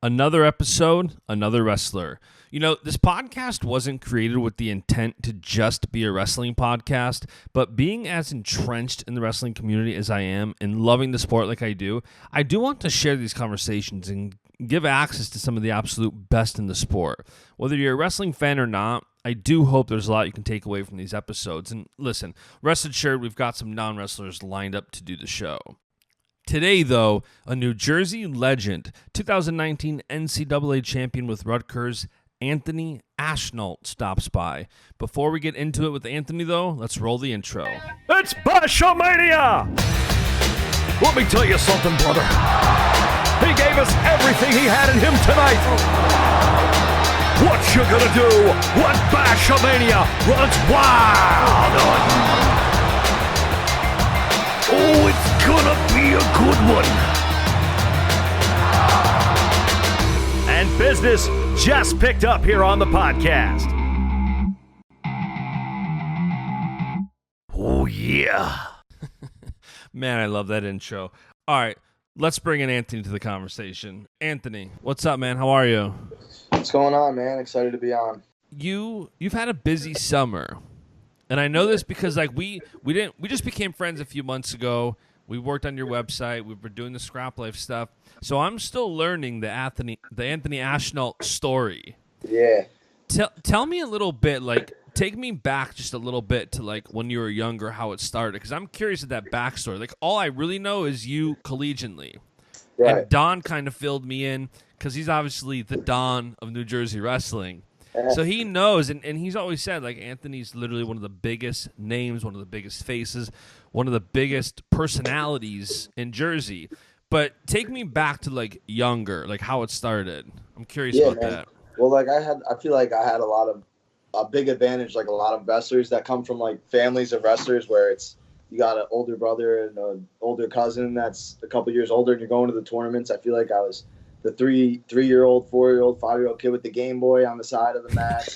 Another episode, another wrestler. You know, this podcast wasn't created with the intent to just be a wrestling podcast, but being as entrenched in the wrestling community as I am and loving the sport like I do want to share these conversations and give access to some of the absolute best in the sport. Whether you're a wrestling fan or not, I do hope there's a lot you can take away from these episodes. And listen, rest assured, we've got some non-wrestlers lined up to do the show. Today, though, a New Jersey legend, 2019 NCAA champion with Rutgers, Anthony Ashnault stops by. Before we get into it with Anthony, though, let's roll the intro. It's BASCHAMANIA! Let me tell you something, brother. He gave us everything he had in him tonight. What you gonna do when BASCHAMANIA runs wild on? Oh, it's gonna be a good one. And business just picked up here on the podcast. Oh, yeah. Man, I love that intro. All right, let's bring in Anthony to the conversation. Anthony, what's up, man? How are you? What's going on, man? Excited to be on. You've had a busy summer. And I know this because we just became friends a few months ago. We worked on your website. We've been doing the Scrap Life stuff. So I'm still learning the Anthony Ashnault story. Yeah. Tell me a little bit, take me back just a little bit to when you were younger, how it started. Because I'm curious at that backstory. All I really know is you collegiately. Right. And Don kind of filled me in because he's obviously the Don of New Jersey wrestling. So he knows, and he's always said, Anthony's literally one of the biggest names, one of the biggest faces, one of the biggest personalities in Jersey. But take me back to, younger, how it started. I'm curious about that. Well, I feel like I had a big advantage, a lot of wrestlers that come from, families of wrestlers where it's, you got an older brother and an older cousin that's a couple years older and you're going to the tournaments. I feel like I was the three-year-old, 4-year-old, 5-year-old kid with the Game Boy on the side of the mat.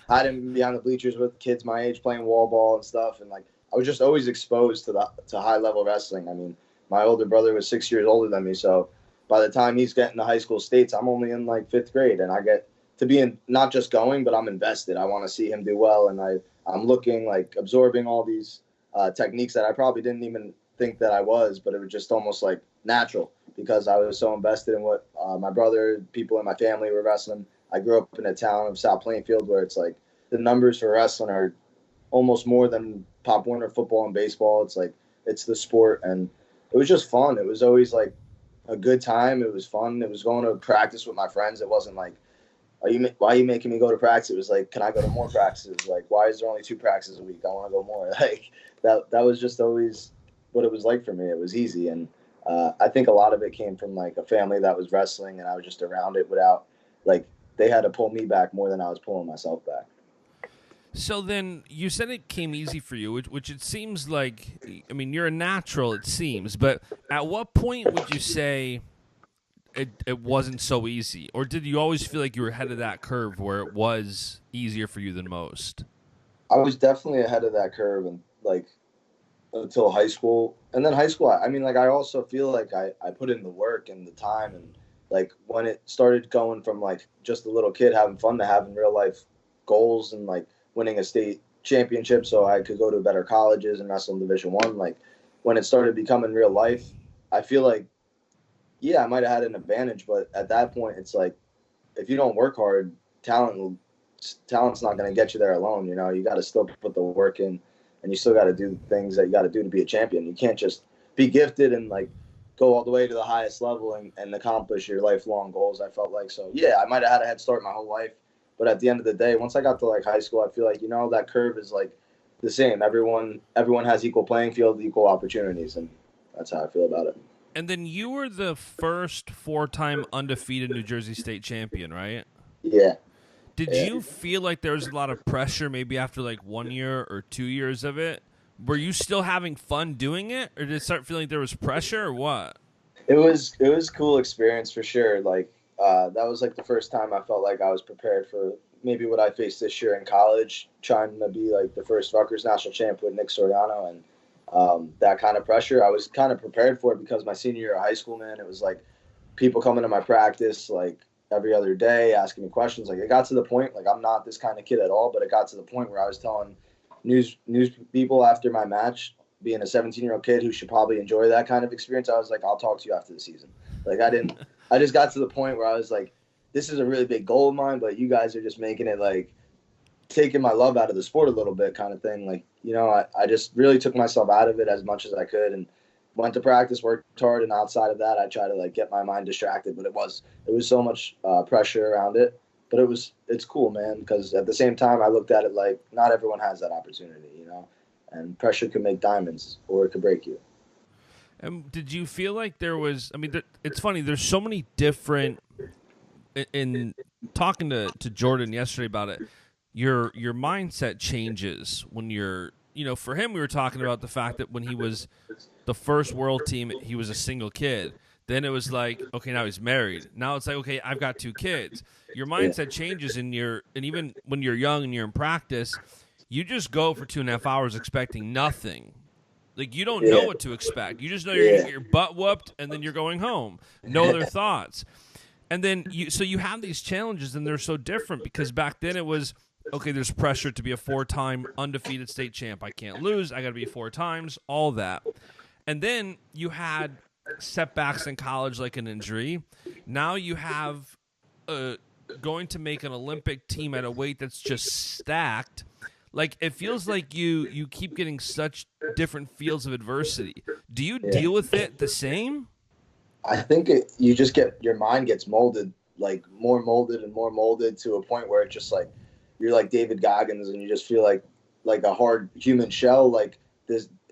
I didn't be on the bleachers with kids my age playing wall ball and stuff. And I was just always exposed to high-level wrestling. I mean, my older brother was 6 years older than me. So by the time he's getting to high school states, I'm only in 5th grade. And I get to be in, not just going, but I'm invested. I want to see him do well. And I'm looking, absorbing all these techniques that I probably didn't even think that I was, but it was just almost natural because I was so invested in what my brother, people in my family were wrestling. I grew up in a town of South Plainfield where it's the numbers for wrestling are almost more than Pop Warner football and baseball. It's the sport, and it was just fun. It was always a good time. It was fun. It was going to practice with my friends. It wasn't why are you making me go to practice? It was can I go to more practices? Why is there only 2 practices a week? I want to go more. That was just always what it was like for me. It was easy, and I think a lot of it came from a family that was wrestling, and I was just around it without they had to pull me back more than I was pulling myself back. So then you said it came easy for you, which it seems you're a natural, it seems, but at what point would you say it wasn't so easy? Or did you always feel like you were ahead of that curve where it was easier for you than most? I was definitely ahead of that curve and until high school. And then high school, I also feel I put in the work and the time, and when it started going from just a little kid having fun to having real life goals and winning a state championship so I could go to better colleges and wrestle in Division I, when it started becoming real life, I feel I might have had an advantage, but at that point it's if you don't work hard, talent's not going to get you there alone. You got to still put the work in, and you still got to do the things that you got to do to be a champion. You can't just be gifted and go all the way to the highest level and accomplish your lifelong goals. I felt so. Yeah, I might have had a head start my whole life, but at the end of the day, once I got to high school, I feel that curve is the same. Everyone has equal playing field, equal opportunities, and that's how I feel about it. And then you were the first 4-time undefeated New Jersey State champion, right? Yeah. Did you feel there was a lot of pressure maybe after 1 year or 2 years of it? Were you still having fun doing it, or did it start feeling there was pressure, or what? It was a cool experience for sure. That was the first time I felt I was prepared for maybe what I faced this year in college, trying to be the first Rutgers national champ with Nick Soriano, and that kind of pressure. I was kind of prepared for it because my senior year of high school, man, it was people coming to my practice like every other day, asking me questions. Like it got to the point, like I'm not this kind of kid at all, but it got to the point where I was telling news people after my match, being a 17-year-old kid who should probably enjoy that kind of experience, I was like, I'll talk to you after the season. Like I just got to the point where I was like, this is a really big goal of mine, but you guys are just making it like taking my love out of the sport a little bit kind of thing. Like, you know, I just really took myself out of it as much as I could and went to practice, worked hard. And outside of that, I try to like get my mind distracted, but it was so much pressure around it, but it's cool, man. Cause at the same time I looked at it like not everyone has that opportunity, you know, and pressure can make diamonds or it could break you. And did you feel like there was, I mean, it's funny, there's so many different, in talking to Jordan yesterday about it, your mindset changes when you're, you know, for him, we were talking about the fact that when he was the first world team, he was a single kid. Then it was like, okay, now he's married. Now it's like, okay, I've got 2 kids. Your mindset changes and even when you're young and you're in practice, you just go for 2.5 hours expecting nothing. Like, you don't know what to expect. You just know you're going to get your butt whooped, and then you're going home. No other thoughts. And then you have these challenges, and they're so different because back then it was, okay, there's pressure to be a 4-time undefeated state champ. I can't lose. I got to be 4 times, all that. And then you had setbacks in college like an injury. Now you have going to make an Olympic team at a weight that's just stacked. Like, it feels like you keep getting such different fields of adversity. Do you deal with it the same? I think you just your mind gets molded, like more molded and more molded to a point where it's just like, you're like David Goggins and you just feel like a hard human shell. Like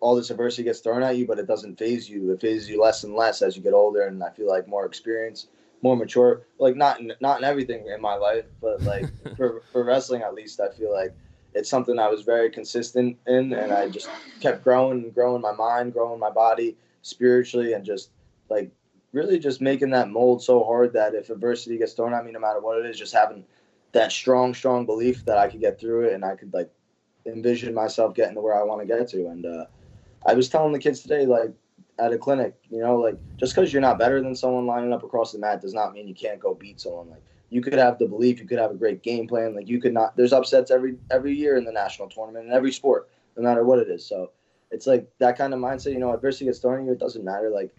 all this adversity gets thrown at you, but it doesn't faze you. It phases you less and less as you get older. And I feel like more experience, more mature, like not in everything in my life, but like for wrestling, at least, I feel like it's something I was very consistent in, and I just kept growing and growing my mind, growing my body spiritually, and just like really just making that mold so hard that if adversity gets thrown at me, no matter what it is, just having that strong belief that I could get through it and I could like envision myself getting to where I want to get to. And I was telling the kids today, like at a clinic, you know, like just because you're not better than someone lining up across the mat does not mean you can't go beat someone. Like you could have the belief, you could have a great game plan. Like you could not, there's upsets every year in the national tournament in every sport, no matter what it is. So it's like that kind of mindset, you know, adversity gets thrown at you. It doesn't matter. Like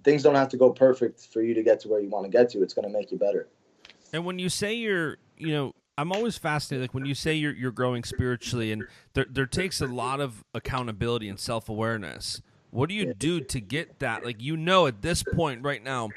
things don't have to go perfect for you to get to where you want to get to. It's going to make you better. And when you say you know, I'm always fascinated. Like when you say you're growing spiritually, and there takes a lot of accountability and self-awareness. What do you do to get that? Like, you know, at this point right now,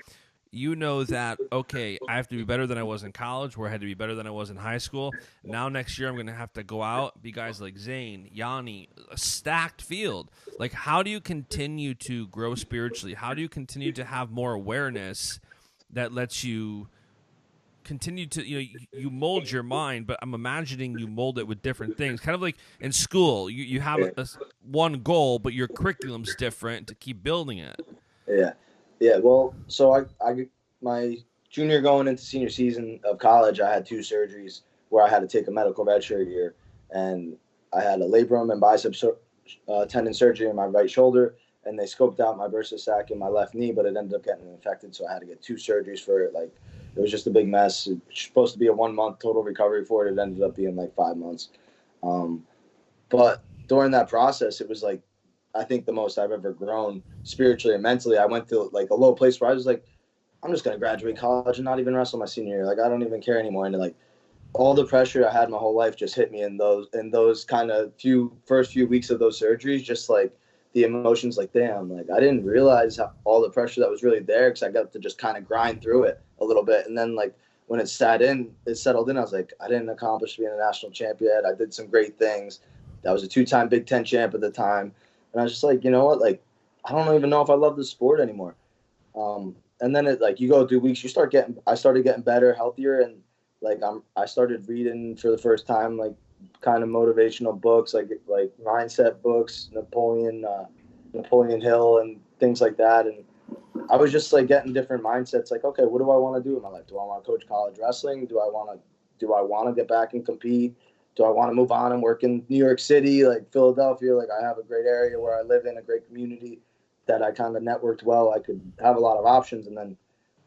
you know that, okay, I have to be better than I was in college, where I had to be better than I was in high school. Now next year I'm going to have to go out, be guys like Zane, Yanni, a stacked field. Like, how do you continue to grow spiritually? How do you continue to have more awareness that lets you continue to, you know, you mold your mind, but I'm imagining you mold it with different things. Kind of like in school, you have one goal, but your curriculum's different to keep building it. Yeah. Well, so I my junior going into senior season of college, I had 2 surgeries where I had to take a medical redshirt year, and I had a labrum and biceps tendon surgery in my right shoulder, and they scoped out my bursa sac in my left knee, but it ended up getting infected, so I had to get 2 surgeries for it. Like, it was just a big mess. It was supposed to be a 1-month total recovery for it. It ended up being like 5 months. But during that process, it was like, I think the most I've ever grown spiritually and mentally. I went to like a low place where I was like, I'm just going to graduate college and not even wrestle my senior year. Like, I don't even care anymore. And like all the pressure I had my whole life just hit me in those kind of first few weeks of those surgeries. Just like the emotions, like, damn, like I didn't realize all the pressure that was really there, because I got to just kind of grind through it a little bit. And then like when it settled in, I was like, I didn't accomplish being a national champion. I did some great things. I was a 2-time Big Ten champ at the time. And I was just like, you know what? Like, I don't even know if I love the sport anymore. And then it, like, you go through weeks, I started getting better, healthier. And like, I started reading for the first time, like kind of motivational books, like mindset books, Napoleon Hill and things like that. And I was just like getting different mindsets. Like, okay, what do I want to do in my life? Do I want to coach college wrestling? Do I want to get back and compete? Do I want to move on and work in New York City, like Philadelphia? Like, I have a great area where I live in, a great community that I kind of networked well. I could have a lot of options. And then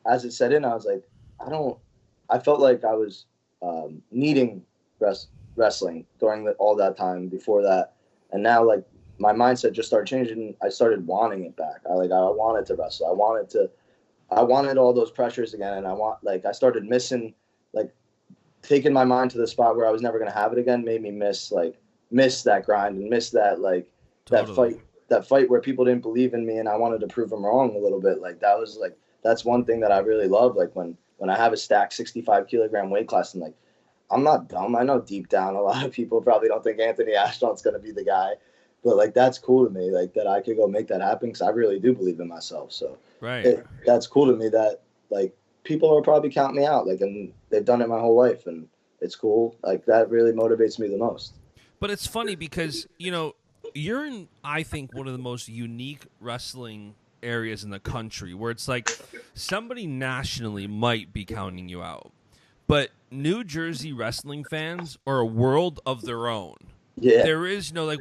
as it set in, I was like, I felt like I was needing wrestling during all that time before that. And now, like, my mindset just started changing. I started wanting it back. I wanted to wrestle. I wanted all those pressures again. And I started missing, like, taking my mind to the spot where I was never going to have it again made me miss that grind and miss that, like, Totally. that fight where people didn't believe in me and I wanted to prove them wrong a little bit. Like, that's one thing that I really love. Like, when I have a stacked 65 kilogram weight class, and, like, I'm not dumb. I know deep down a lot of people probably don't think Anthony Ashnault's going to be the guy, but, like, that's cool to me, like, that I could go make that happen, because I really do believe in myself. So Right. that's cool to me that, like, people are probably counting me out, like, and they've done it my whole life, and it's cool. Like, that really motivates me the most. But it's funny because, you're in, I think, one of the most unique wrestling areas in the country where it's like somebody nationally might be counting you out. But New Jersey wrestling fans are a world of their own. Yeah. There is no, like,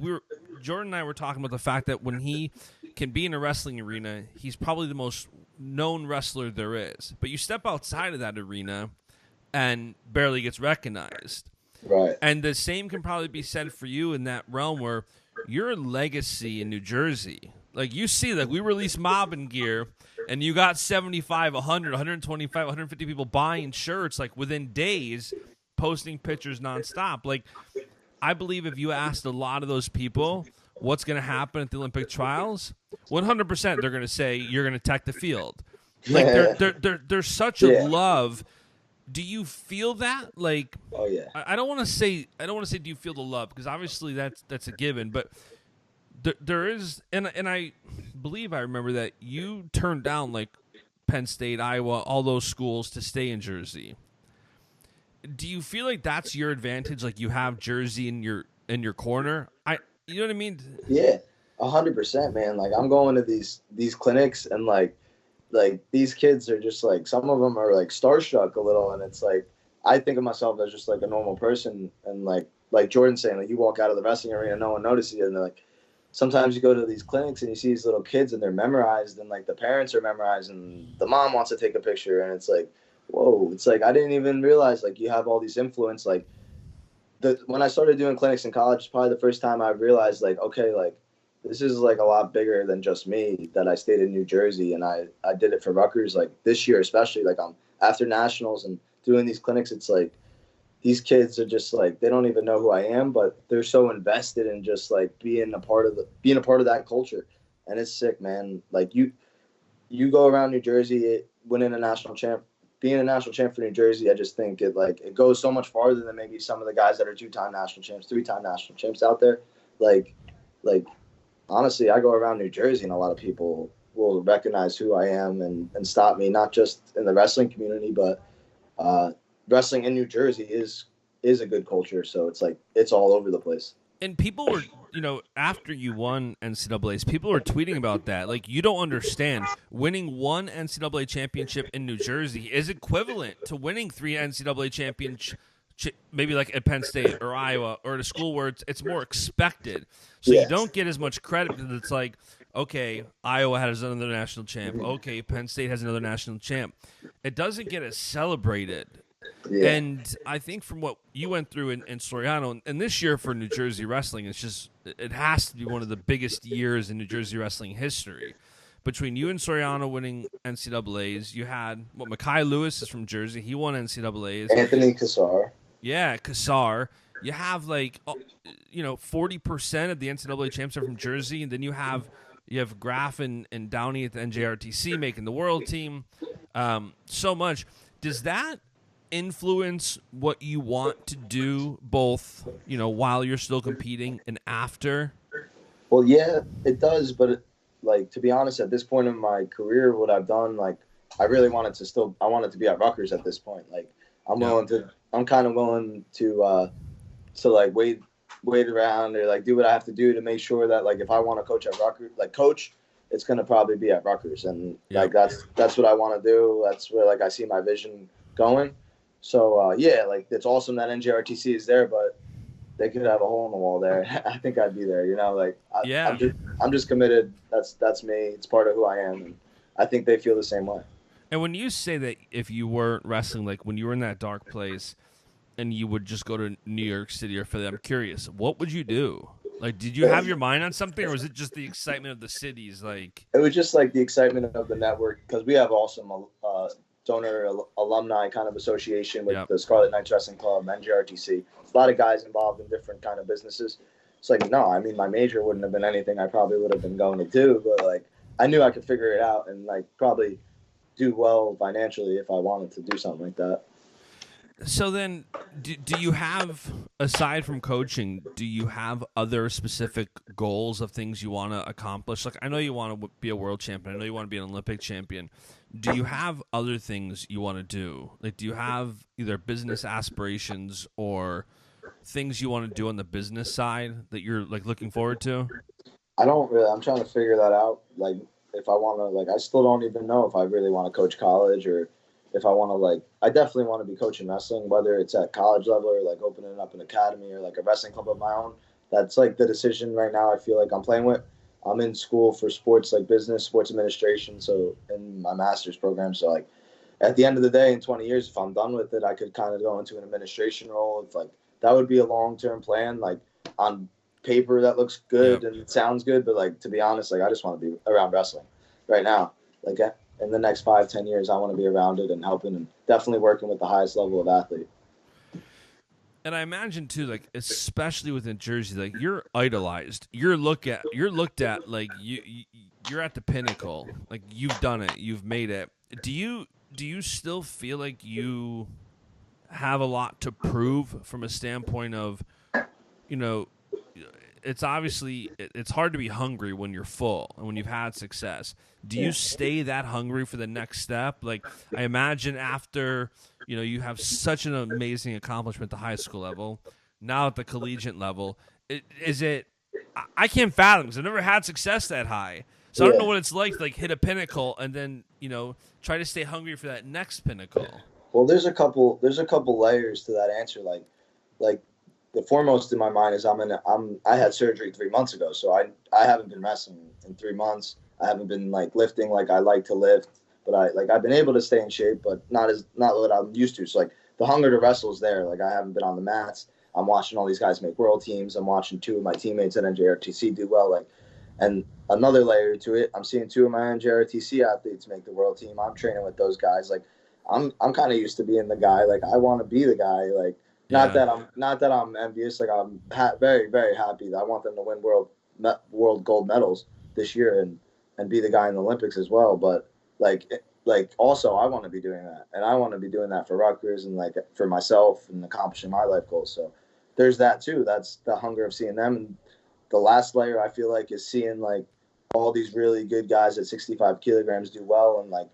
Jordan and I were talking about the fact that when he can be in a wrestling arena, he's probably the most known wrestler there is. But you step outside of that arena and barely gets recognized. Right. And the same can probably be said for you in that realm where you're a legacy in New Jersey. Like, you see, like, we released Mobbin gear, and you got 75, 100, 125, 150 people buying shirts, like, within days, posting pictures nonstop. Like, I believe if you asked a lot of those people what's going to happen at the Olympic trials, 100% they're going to say you're going to tech the field. Like, there's such a love. Do you feel that? Like, Oh yeah. I don't want to say do you feel the love, because obviously that's a given, but there is, and I believe I remember that you turned down, like, Penn State, Iowa, all those schools to stay in Jersey. Do you feel like that's your advantage? Like, you have Jersey in your corner. You know what I mean? Yeah, 100%, man. Like, I'm going to these clinics, and like these kids are just, like, some of them are, like, starstruck a little, and it's like I think of myself as just, like, a normal person, and like Jordan saying, like, you walk out of the wrestling arena, no one notices you, and they're like, sometimes you go to these clinics and you see these little kids and they're memorized, and, like, the parents are memorized, and the mom wants to take a picture, and it's like, whoa, it's like I didn't even realize, like, you have all these influence. Like, when I started doing clinics in college, it's probably the first time I realized, like, okay, like, this is, like, a lot bigger than just me, that I stayed in New Jersey and I did it for Rutgers. Like, this year especially, like, I'm after nationals and doing these clinics, it's like these kids are just, like, they don't even know who I am, but they're so invested in just, like, being a part of that culture. And it's sick, man. Like, you go around New Jersey, winning a national champ, being a national champ for New Jersey, I just think it goes so much farther than maybe some of the guys that are 2-time national champs, 3-time national champs out there. Like honestly, I go around New Jersey and a lot of people will recognize who I am and stop me, not just in the wrestling community, but wrestling in New Jersey is a good culture. So it's like, it's all over the place. And people were, after you won NCAAs, people were tweeting about that. Like, you don't understand. Winning one NCAA championship in New Jersey is equivalent to winning 3 NCAA championships, maybe like at Penn State or Iowa or at a school where it's more expected. So Yes. You don't get as much credit, because it's like, okay, Iowa has another national champ. Okay, Penn State has another national champ. It doesn't get as celebrated. Yeah. And I think from what you went through in Soriano, and this year for New Jersey wrestling, it has to be one of the biggest years in New Jersey wrestling history. Between you and Soriano winning NCAAs, you had, Mekhi Lewis is from Jersey. He won NCAAs. Anthony Cassar. Yeah, Cassar. You have, like, 40% of the NCAA champs are from Jersey, and then you have Graf and Downey at the NJRTC making the world team. So much. Does that influence what you want to do, both, while you're still competing and after? Well, yeah, it does. But like, to be honest, at this point in my career, what I've done, like, I really wanted to be at Rutgers at this point. Like, I'm kind of willing to like wait around, or like do what I have to do to make sure that, like, if I want to coach at Rutgers, like coach, it's going to probably be at Rutgers. And like, that's what I want to do. That's where, like, I see my vision going. So, yeah, like, it's awesome that NJRTC is there, but they could have a hole in the wall there. I think I'd be there, like, I'm just committed. That's me. It's part of who I am. And I think they feel the same way. And when you say that if you weren't wrestling, like when you were in that dark place and you would just go to New York City or Philly, I'm curious, what would you do? Like, did you have your mind on something, or was it just the excitement of the cities? Like, It was just like the excitement of the network, because we have awesome donor alumni kind of association with the Scarlet Knights Wrestling Club, NJRTC. A lot of guys involved in different kind of businesses. It's like, no, I mean, my major wouldn't have been anything I probably would have been going to do, but like I knew I could figure it out and like probably do well financially if I wanted to do something like that. So then, do you have, aside from coaching, do you have other specific goals of things you want to accomplish? Like, I know you want to be a world champion. I know you want to be an Olympic champion. Do you have other things you want to do? Like, do you have either business aspirations or things you want to do on the business side that you're like looking forward to? I don't really. I'm trying to figure that out. Like, if I want to, like, I still don't even know if I really want to coach college or if I want to, like, I definitely want to be coaching wrestling, whether it's at college level or like opening up an academy or like a wrestling club of my own. That's like the decision right now I feel like I'm playing with. I'm in school for sports, like business, sports administration. So in my master's program. So like at the end of the day, in 20 years, if I'm done with it, I could kind of go into an administration role. It's like, that would be a long-term plan. Like on paper, that looks good and it sounds good. But like, to be honest, like I just want to be around wrestling right now. Like in the next 5-10 years, I want to be around it and helping and definitely working with the highest level of athlete. And I imagine too, like especially within Jersey, like you're idolized. You're looked at like you're at the pinnacle. Like you've done it, you've made it. Do you still feel like you have a lot to prove from a standpoint of, you know, it's obviously it's hard to be hungry when you're full and when you've had success. Do you stay that hungry for the next step? Like I imagine after, you know, you have such an amazing accomplishment at the high school level, now at the collegiate level, I can't fathom because I've never had success that high. So I don't know what it's like to like hit a pinnacle and then, you know, try to stay hungry for that next pinnacle. Well, there's a couple layers to that answer. Like the foremost in my mind is I had surgery 3 months ago, so I haven't been wrestling in 3 months. I haven't been like lifting like I like to lift, but I've been able to stay in shape, but not what I'm used to. So like the hunger to wrestle is there. Like I haven't been on the mats. I'm watching all these guys make world teams. I'm watching 2 of my teammates at NJRTC do well. Like, and another layer to it, I'm seeing 2 of my NJRTC athletes make the world team. I'm training with those guys. Like I'm kind of used to being the guy. Like I want to be the guy. Like not that I'm envious. Like I'm very, very happy that I want them to win world gold medals this year and be the guy in the Olympics as well. But like also I want to be doing that, and I want to be doing that for Rutgers and like for myself and accomplishing my life goals. So there's that too. That's the hunger of seeing them. And the last layer I feel like is seeing like all these really good guys at 65 kilograms do well, and like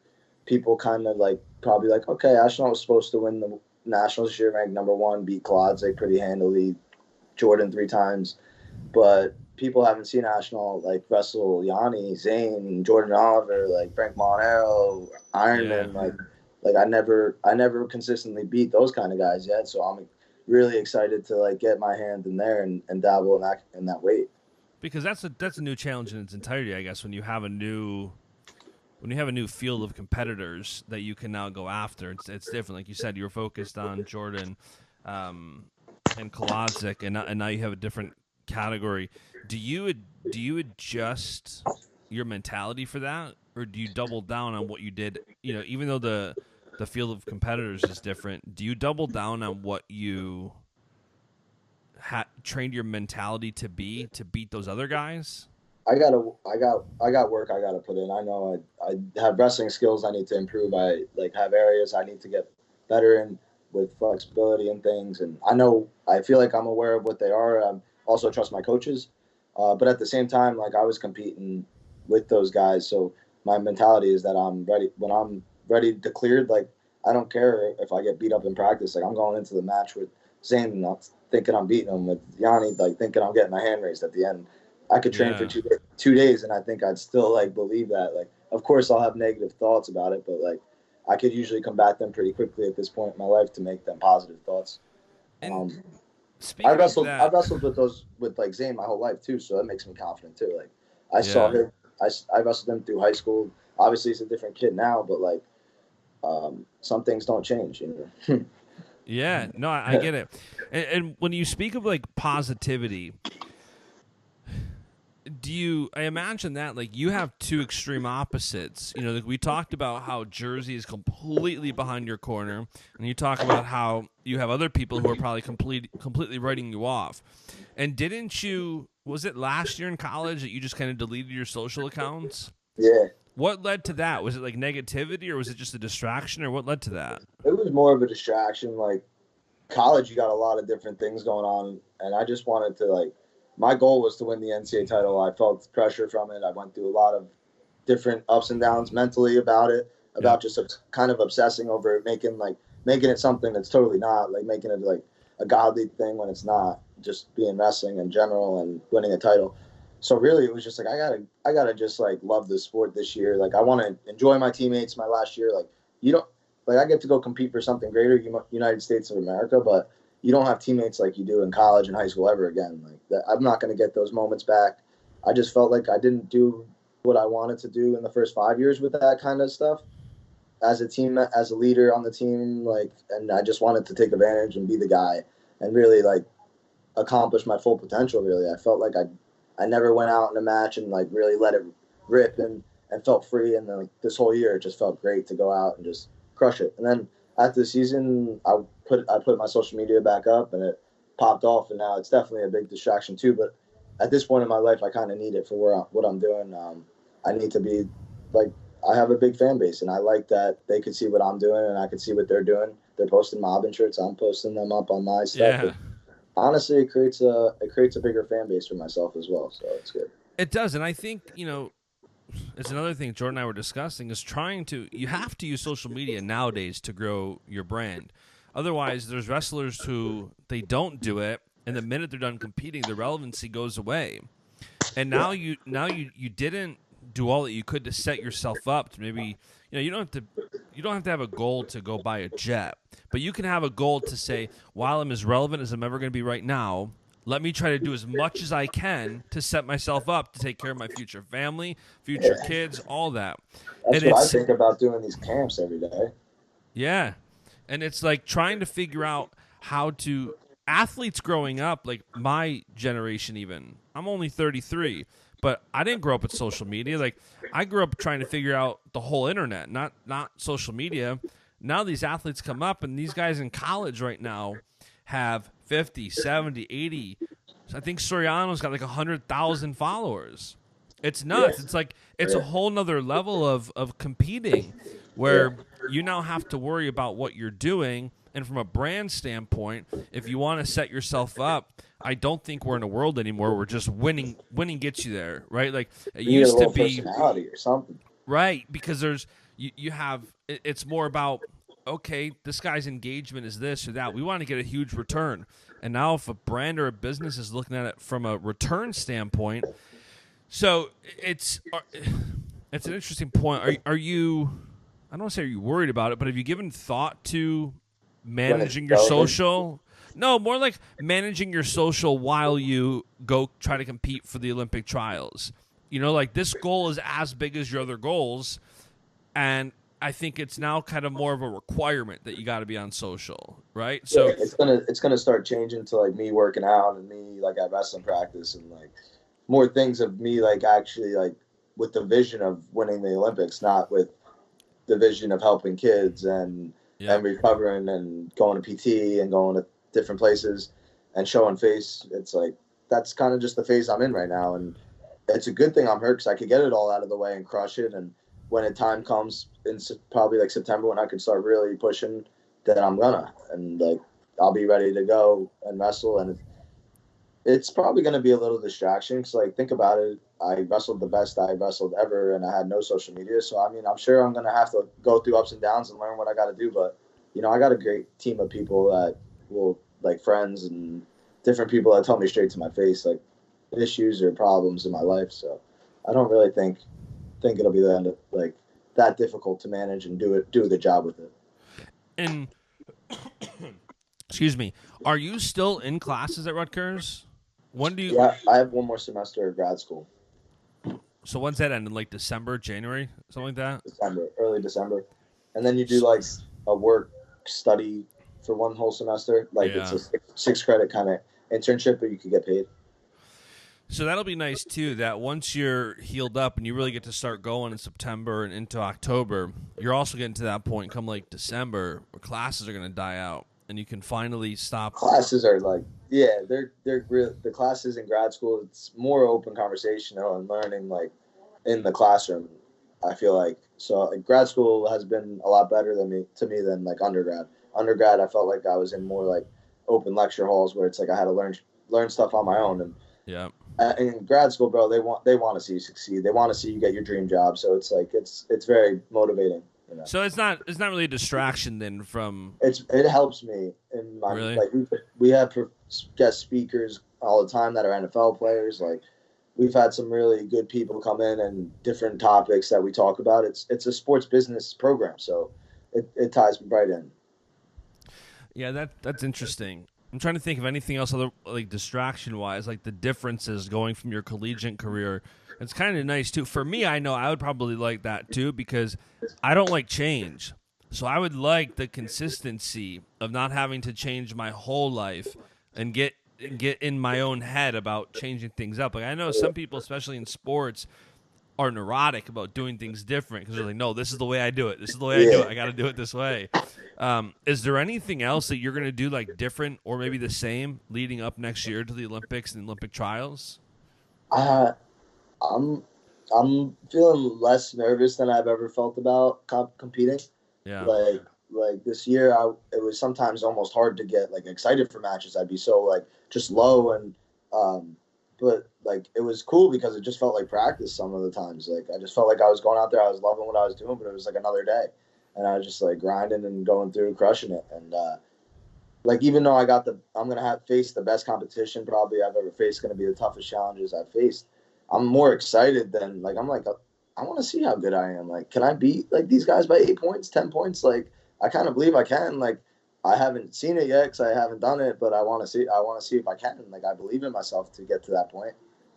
people kind of like probably like, okay, Ashnault was supposed to win the Nationals this year, ranked number 1, beat Kaladze pretty handily, Jordan 3 times, but people haven't seen Ashnault like wrestle Yanni, Zane, Jordan Oliver, like Frank Monero, Ironman. Like I never consistently beat those kind of guys yet. So I'm really excited to like get my hand in there and dabble in that weight. Because that's a new challenge in its entirety, I guess, when you have a new field of competitors that you can now go after. It's different. Like you said, you were focused on Jordan and Kaladze, and now you have a different category. Do you adjust your mentality for that, or do you double down on what you did? You know, even though the field of competitors is different, do you double down on what you trained your mentality to beat those other guys? I got work I gotta put in. I know I have wrestling skills I need to improve. I like have areas I need to get better in with flexibility and things. And I feel like I'm aware of what they are. I also trust my coaches. But at the same time, like I was competing with those guys. So my mentality is that I'm ready. When I'm ready to clear, like I don't care if I get beat up in practice. Like I'm going into the match with Zane, not thinking I'm beating him, with Yanni, like thinking I'm getting my hand raised at the end. I could train for 2 days, and I think I'd still like believe that. Like, of course, I'll have negative thoughts about it, but like, I could usually combat them pretty quickly at this point in my life to make them positive thoughts. I wrestled with like Zane my whole life too, so that makes me confident too. Like, I saw him, I wrestled him through high school. Obviously, he's a different kid now, but like, some things don't change. You know? Yeah, no, I get it. And when you speak of like positivity, I imagine that like you have two extreme opposites. You know, like we talked about how Jersey is completely behind your corner, and you talk about how you have other people who are probably completely writing you off. And didn't you? Was it last year in college that you just kind of deleted your social accounts? Yeah. What led to that? Was it like negativity, or was it just a distraction, or what led to that? It was more of a distraction. Like college, you got a lot of different things going on, and I just wanted to like. My goal was to win the NCAA title. I felt pressure from it. I went through a lot of different ups and downs mentally about it, about just kind of obsessing over it, making it something that's totally not, like making it like a godly thing when it's not, just being wrestling in general and winning a title. So really it was just like, I gotta just like love the sport this year. Like I want to enjoy my teammates my last year. Like you don't, like I get to go compete for something greater, United States of America, but you don't have teammates like you do in college and high school ever again. Like that, I'm not going to get those moments back. I just felt like I didn't do what I wanted to do in the first 5 years with that kind of stuff as a team, as a leader on the team. Like, and I just wanted to take advantage and be the guy and really like accomplish my full potential. Really, I felt like I never went out in a match and like really let it rip and felt free. And then like, this whole year, it just felt great to go out and just crush it. And then after the season, I put my social media back up and it popped off, and now it's definitely a big distraction too. But at this point in my life, I kind of need it for what I'm doing. I need to be like, I have a big fan base, and I like that they could see what I'm doing and I could see what they're doing. They're posting mobbing shirts, I'm posting them up on my stuff. Yeah. Honestly, it creates a bigger fan base for myself as well, so it's good. It does, and I think it's another thing Jordan and I were discussing is you have to use social media nowadays to grow your brand. Otherwise, there's wrestlers who they don't do it, and the minute they're done competing, the relevancy goes away. And now you didn't do all that you could to set yourself up to maybe you don't have to have a goal to go buy a jet, but you can have a goal to say, while I'm as relevant as I'm ever going to be right now, let me try to do as much as I can to set myself up to take care of my future family, future kids, all that. That's what I think about doing these camps every day. Yeah. And it's like trying to figure out how to athletes growing up, like my generation even. I'm only 33, but I didn't grow up with social media. Like I grew up trying to figure out the whole internet, not social media. Now these athletes come up, and these guys in college right now have 50, 70, 80. I think Soriano's got like 100,000 followers. It's nuts. It's like it's a whole nother level of competing where you now have to worry about what you're doing. And from a brand standpoint, if you want to set yourself up, I don't think we're in a world anymore where just winning gets you there, right? Like it used to be personality or something. Right, because you have it's more about, okay, this guy's engagement is this or that. We want to get a huge return. And now if a brand or a business is looking at it from a return standpoint, so it's an interesting point. Are you, I don't want to say are you worried about it, but have you given thought to managing your social? No, more like managing your social while you go try to compete for the Olympic trials. Like this goal is as big as your other goals, and I think it's now kind of more of a requirement that you got to be on social, right? So it's gonna start changing to like me working out and me like at wrestling practice and like more things of me like actually like with the vision of winning the Olympics, not with the vision of helping kids and recovering and going to PT and going to different places and showing face. It's like that's kind of just the phase I'm in right now, and it's a good thing I'm hurt because I could get it all out of the way and crush it. And when the time comes in probably like September when I can start really pushing, then I'm gonna, and like I'll be ready to go and wrestle. And it's probably gonna be a little distraction because like think about it, I wrestled the best I wrestled ever, and I had no social media. So I mean, I'm sure I'm gonna have to go through ups and downs and learn what I got to do. But I got a great team of people that will like friends and different people that tell me straight to my face like issues or problems in my life. So I don't really think it'll be that difficult to manage and do a good job with it. And excuse me, are you still in classes at Rutgers? When do you? Yeah, I have one more semester of grad school. So when's that end? In like December, January, something like that? Early December. and then you do like a work study for one whole semester. Like it's a 6 credit kind of internship, but you could get paid. So that'll be nice too, that once you're healed up and you really get to start going in September and into October, you're also getting to that point come like December where classes are going to die out and you can finally stop. Classes are like, yeah, they're real. The classes in grad school, it's more open conversation and learning like in the classroom, I feel like. So like, grad school has been a lot better to me than like undergrad. Undergrad, I felt like I was in more like open lecture halls where it's like I had to learn stuff on my own. And yeah. In grad school, bro, they want to see you succeed. They want to see you get your dream job. So it's like it's very motivating. You know? So it's not really a distraction then from. It helps me in my really? Like we have guest speakers all the time that are NFL players. Like we've had some really good people come in and different topics that we talk about. It's a sports business program, so it ties right in. Yeah, that's interesting. I'm trying to think of anything else other like distraction-wise, like the differences going from your collegiate career. It's kind of nice, too. For me, I know I would probably like that, too, because I don't like change. So I would like the consistency of not having to change my whole life and get in my own head about changing things up. Like I know some people, especially in sports, are neurotic about doing things different because they're like, no, this is the way I do it. This is the way I do it. I got to do it this way. Is there anything else that you're going to do like different or maybe the same leading up next year to the Olympics and Olympic trials? I'm feeling less nervous than I've ever felt about competing. Yeah. Like this year, it was sometimes almost hard to get like excited for matches. I'd be so like just low and but like it was cool because it just felt like practice some of the times. Like I just felt like I was going out there, I was loving what I was doing, but it was like another day, and I was just like grinding and going through, crushing it. And like even though I'm gonna face the best competition probably I've ever faced, gonna be the toughest challenges I've faced. I'm more excited than like I'm like I want to see how good I am. Like, can I beat like these guys by 8 points, 10 points? Like I kind of believe I can. Like I haven't seen it yet because I haven't done it, but I want to see if I can. Like I believe in myself to get to that point.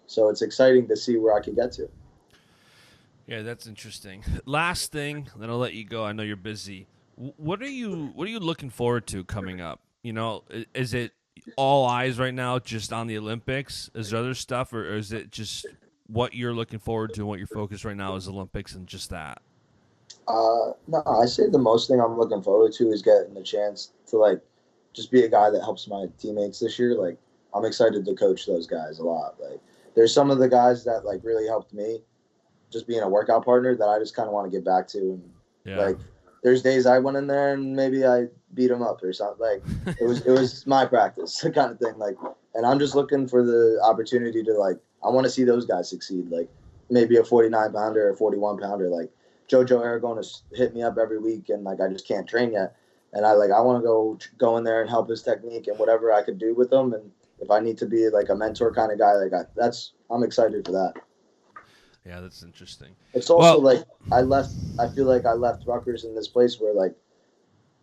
So it's exciting to see where I can get to. Yeah, that's interesting. Last thing, then I'll let you go. I know you're busy. What are you looking forward to coming up? You know, is it all eyes right now just on the Olympics? Is there other stuff, or is it just what you're looking forward to and what your focus right now is Olympics and just that? No, I say the most thing I'm looking forward to is getting the chance to like just be a guy that helps my teammates this year. Like I'm excited to coach those guys a lot. Like there's some of the guys that like really helped me just being a workout partner that I just kind of want to get back to. And like there's days I went in there and maybe I beat them up or something. Like it was my practice kind of thing. Like, and I'm just looking for the opportunity to like, I want to see those guys succeed. Like maybe a 49 pounder or 41 pounder, like, Jojo Aragon has hit me up every week, and like I just can't train yet. And I want to go in there and help his technique and whatever I could do with him. And if I need to be like a mentor kind of guy, like I'm excited for that. Yeah, that's interesting. It's also like I feel like I left Rutgers in this place where like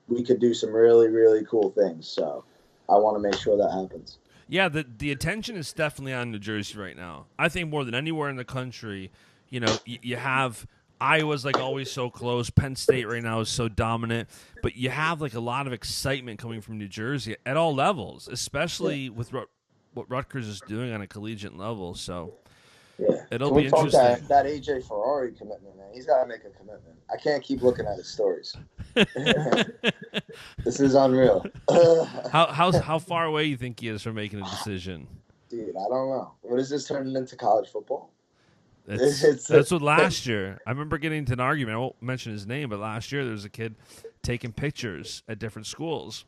we could do some really, really cool things. So I want to make sure that happens. Yeah, the attention is definitely on New Jersey right now. I think more than anywhere in the country, you know, you have. Iowa's like always so close. Penn State right now is so dominant. But you have like a lot of excitement coming from New Jersey at all levels, especially with what Rutgers is doing on a collegiate level. So it'll be interesting. That AJ Ferrari commitment, man. He's got to make a commitment. I can't keep looking at his stories. This is unreal. How far away you think he is from making a decision? Dude, I don't know. What is this turning into, college football? That's what last year. I remember getting into an argument. I won't mention his name, but last year there was a kid taking pictures at different schools.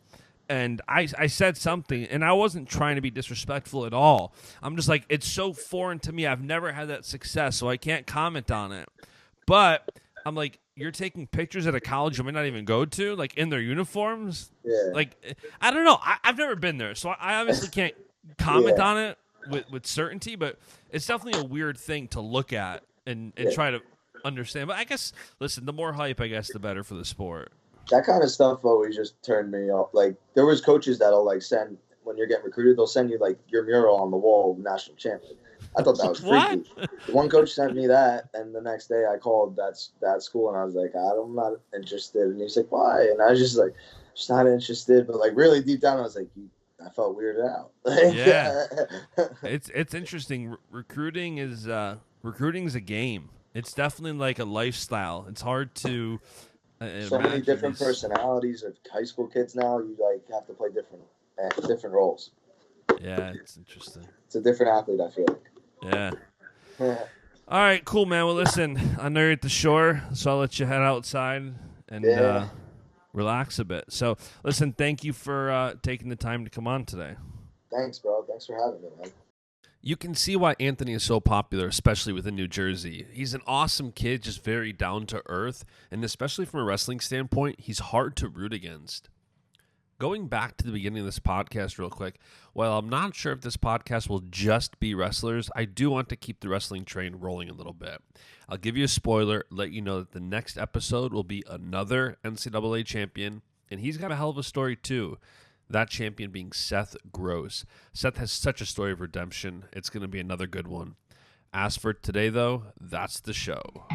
And I said something, and I wasn't trying to be disrespectful at all. I'm just like, it's so foreign to me. I've never had that success, so I can't comment on it. But I'm like, you're taking pictures at a college you might not even go to, like in their uniforms? Yeah. Like, I don't know. I've never been there, so I obviously can't comment on it with certainty, but it's definitely a weird thing to look at and try to understand. But I guess, listen, the more hype, I guess, the better for the sport. That kind of stuff always just turned me off. Like, there was coaches that'll, like, send, when you're getting recruited, they'll send you, like, your mural on the wall, national champion. I thought that was freaky. One coach sent me that, and the next day I called that school, and I was like, I'm not interested. And he's like, why? And I was just like, just not interested. But like really deep down, I was like, I felt weirded out. Yeah, it's interesting. Recruiting is a game. It's definitely like a lifestyle. It's hard to so many different personalities of high school kids now. You like have to play different roles. Yeah, it's interesting. It's a different athlete, I feel like. Yeah. All right, cool, man. Well, listen, I know you're at the shore, so I'll let you head outside and relax a bit. So, listen, thank you for taking the time to come on today. Thanks, bro. Thanks for having me, man. You can see why Anthony is so popular, especially within New Jersey. He's an awesome kid, just very down to earth, and especially from a wrestling standpoint, he's hard to root against. Going back to the beginning of this podcast real quick, while I'm not sure if this podcast will just be wrestlers, I do want to keep the wrestling train rolling a little bit. I'll give you a spoiler, let you know that the next episode will be another NCAA champion, and he's got a hell of a story too. That champion being Seth Gross. Seth has such a story of redemption. It's going to be another good one. As for today, though, that's the show.